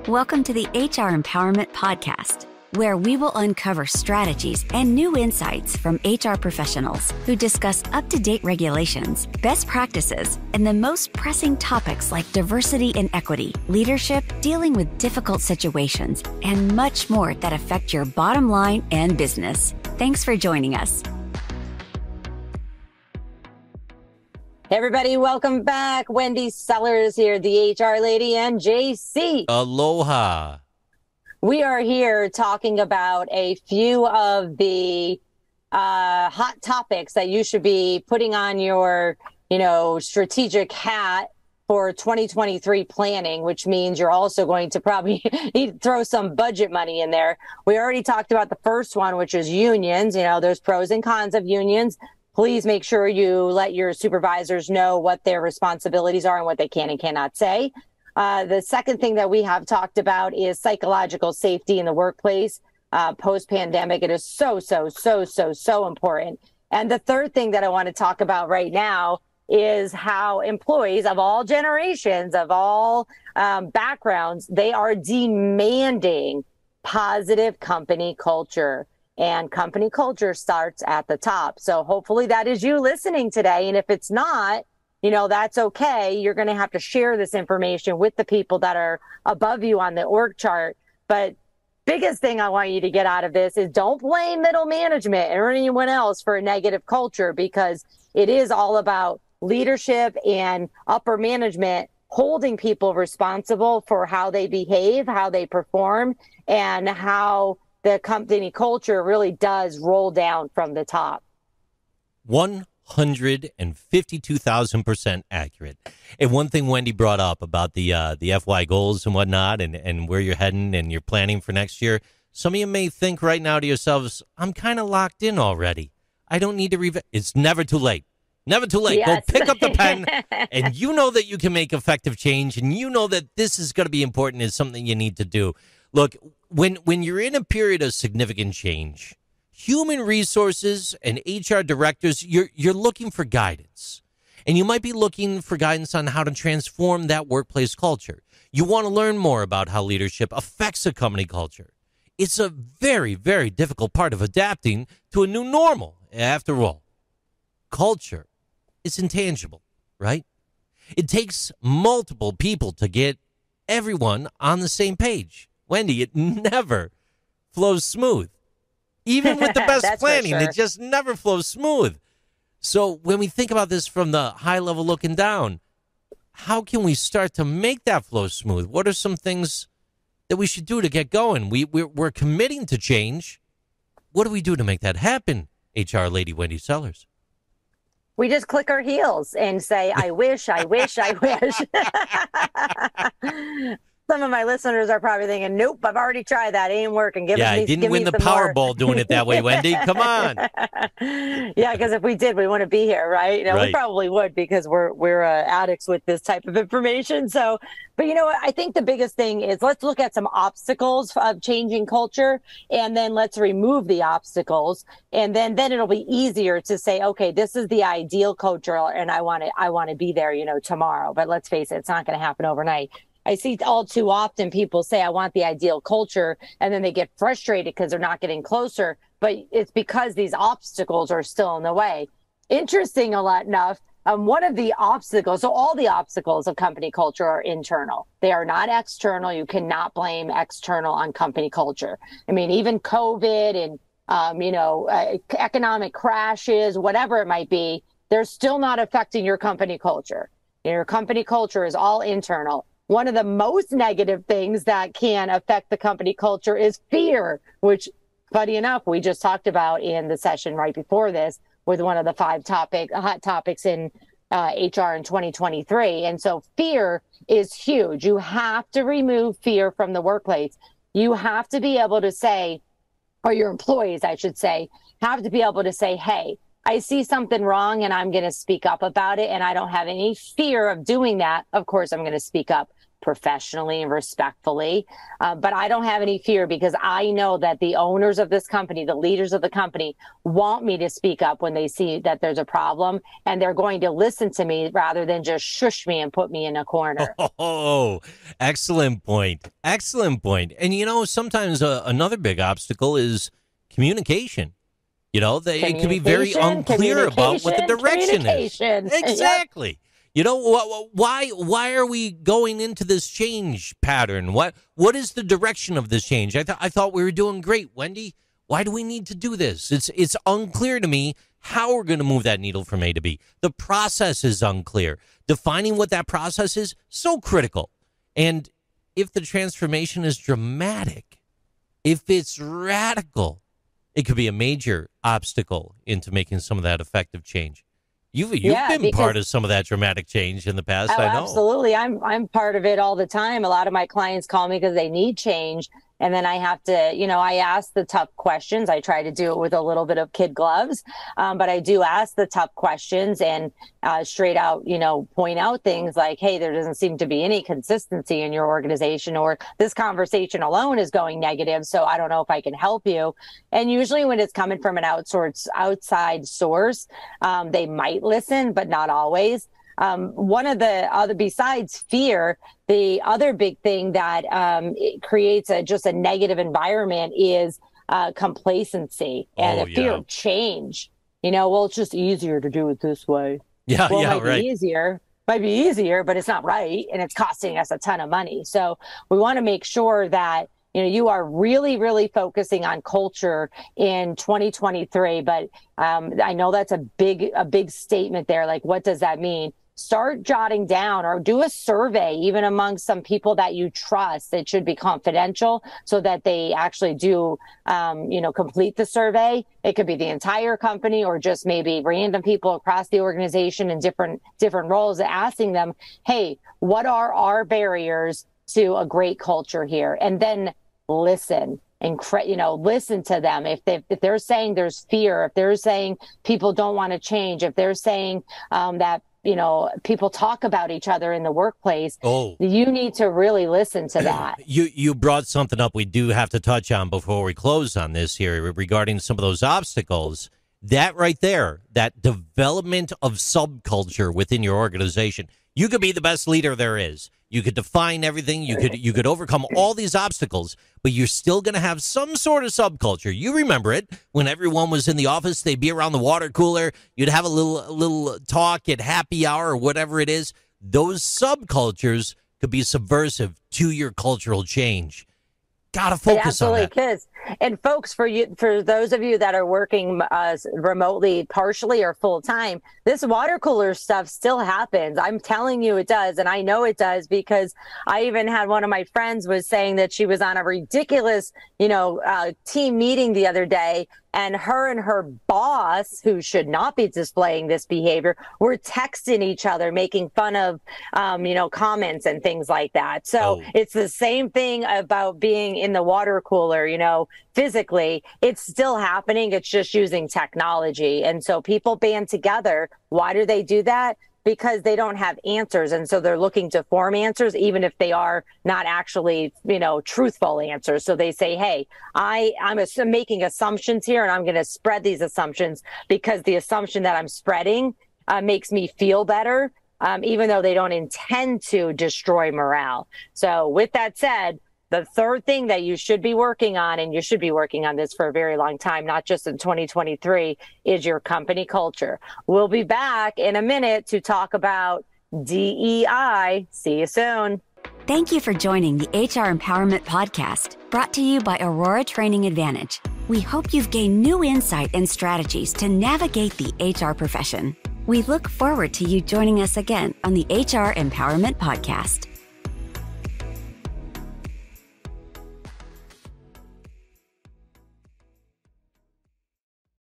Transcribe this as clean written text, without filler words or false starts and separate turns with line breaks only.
Welcome to the HR Empowerment Podcast, where we will uncover strategies and new insights from HR professionals who discuss up-to-date regulations, best practices, and the most pressing topics like diversity and equity, leadership, dealing with difficult situations, and much more that affect your bottom line and business. Thanks for joining us.
Hey everybody, welcome back. Wendy Sellers here, the HR lady, and JC.
Aloha.
We are here talking about a few of the hot topics that you should be putting on your, strategic hat for 2023 planning, which means you're also going to probably need to throw some budget money in there. We already talked about the first one, which is unions. There's pros and cons of unions. Please make sure you let your supervisors know what their responsibilities are and what they can and cannot say. The second thing that we have talked about is psychological safety in the workplace post-pandemic. It is so important. And the third thing that I want to talk about right now is how employees of all generations, of all backgrounds, they are demanding positive company culture. And company culture starts at the top. So hopefully that is you listening today. And if it's not, that's okay. You're going to have to share this information with the people that are above you on the org chart. But biggest thing I want you to get out of this is don't blame middle management or anyone else for a negative culture, because it is all about leadership and upper management holding people responsible for how they behave, how they perform, and how the company culture really does roll down from the top.
152,000% accurate. And one thing Wendy brought up about the FY goals and whatnot, and where you're heading and you're planning for next year. Some of you may think right now to yourselves, I'm kind of locked in already. I don't need to It's never too late. Never too late.
Yes.
Go pick up the pen, and you know that you can make effective change, and you know that this is going to be important. It's something you need to do. Look, when you're in a period of significant change, human resources and HR directors, you're looking for guidance. And you might be looking for guidance on how to transform that workplace culture. You want to learn more about how leadership affects a company culture. It's a very, very difficult part of adapting to a new normal. After all, culture is intangible, right? It takes multiple people to get everyone on the same page. Wendy, it never flows smooth. Even with the best planning,
sure.
It just never flows smooth. So when we think about this from the high level looking down, how can we start to make that flow smooth? What are some things that we should do to get going? We're committing to change. What do we do to make that happen, HR lady Wendy Sellers?
We just click our heels and say, I wish, I wish, I wish. Some of my listeners are probably thinking, nope, I've already tried that. It ain't working.
I didn't win the Powerball doing it that way, Wendy. Come on.
Yeah, because if we did, we wouldn't be here, right?
Right.
We probably would, because we're addicts with this type of information. So, but you know what? I think the biggest thing is let's look at some obstacles of changing culture, and then let's remove the obstacles. And then it'll be easier to say, okay, this is the ideal culture, and I want to be there, tomorrow. But let's face it, it's not going to happen overnight. I see all too often people say, I want the ideal culture, and then they get frustrated because they're not getting closer. But it's because these obstacles are still in the way. Interesting enough, one of the obstacles, so all the obstacles of company culture are internal. They are not external. You cannot blame external on company culture. I mean, even COVID and, economic crashes, whatever it might be, they're still not affecting your company culture. Your company culture is all internal. One of the most negative things that can affect the company culture is fear, which, funny enough, we just talked about in the session right before this with one of the 5 hot topics in HR in 2023. And so fear is huge. You have to remove fear from the workplace. You have to be able to say, or your employees, I should say, have to be able to say, hey, I see something wrong and I'm going to speak up about it. And I don't have any fear of doing that. Of course, I'm going to speak up. professionally and respectfully. But I don't have any fear because I know that the owners of this company, the leaders of the company, want me to speak up when they see that there's a problem, and they're going to listen to me rather than just shush me and put me in a corner.
Oh, excellent point. Excellent point. And, sometimes another big obstacle is communication. It can be very unclear about what the direction is. Exactly. Yep. Why are we going into this change pattern? What is the direction of this change? I thought we were doing great, Wendy. Why do we need to do this? It's unclear to me how we're going to move that needle from A to B. The process is unclear. Defining what that process is, so critical. And if the transformation is dramatic, if it's radical, it could be a major obstacle into making some of that effective change. You've been part of some of that dramatic change in the past, I know.
Absolutely. I'm part of it all the time. A lot of my clients call me because they need change. And then I have to, I ask the tough questions. I try to do it with a little bit of kid gloves. But I do ask the tough questions and straight out, point out things like, hey, there doesn't seem to be any consistency in your organization, or this conversation alone is going negative. So I don't know if I can help you. And usually when it's coming from an outside source, they might listen, but not always. One of the other, besides fear, the other big thing that it creates just a negative environment is complacency and a fear of change. It's just easier to do it this way.
Yeah,
well,
yeah,
it
right.
Might be easier, but it's not right, and it's costing us a ton of money. So we want to make sure that you are really, really focusing on culture in 2023. But I know that's a big statement there. Like, what does that mean? Start jotting down or do a survey, even among some people that you trust. It should be confidential so that they actually do, complete the survey. It could be the entire company or just maybe random people across the organization in different roles, asking them, hey, what are our barriers to a great culture here? And then listen and, listen to them. If they're saying there's fear, if they're saying people don't want to change, if they're saying that, people talk about each other in the workplace. You need to really listen to that.
You brought something up we do have to touch on before we close on this here regarding some of those obstacles. That right there, that development of subculture within your organization. You could be the best leader there is. You could define everything. You could overcome all these obstacles, but you're still going to have some sort of subculture. You remember it when everyone was in the office. They'd be around the water cooler. You'd have a little talk at happy hour or whatever it is. Those subcultures could be subversive to your cultural change. Gotta focus on that.
It absolutely is. And folks, for those of you that are working remotely, partially or full time, this water cooler stuff still happens. I'm telling you it does. And I know it does because I even had one of my friends was saying that she was on a ridiculous, team meeting the other day. And her boss, who should not be displaying this behavior, were texting each other, making fun of, comments and things like that. So It's the same thing about being in the water cooler, physically. It's still happening. It's just using technology. And so people band together. Why do they do that? Because they don't have answers. And so they're looking to form answers, even if they are not actually, truthful answers. So they say, hey, I'm making assumptions here, and I'm going to spread these assumptions because the assumption that I'm spreading makes me feel better, even though they don't intend to destroy morale. So with that said, the third thing that you should be working on, and you should be working on this for a very long time, not just in 2023, is your company culture. We'll be back in a minute to talk about DEI. See you soon.
Thank you for joining the HR Empowerment Podcast, brought to you by Aurora Training Advantage. We hope you've gained new insight and strategies to navigate the HR profession. We look forward to you joining us again on the HR Empowerment Podcast.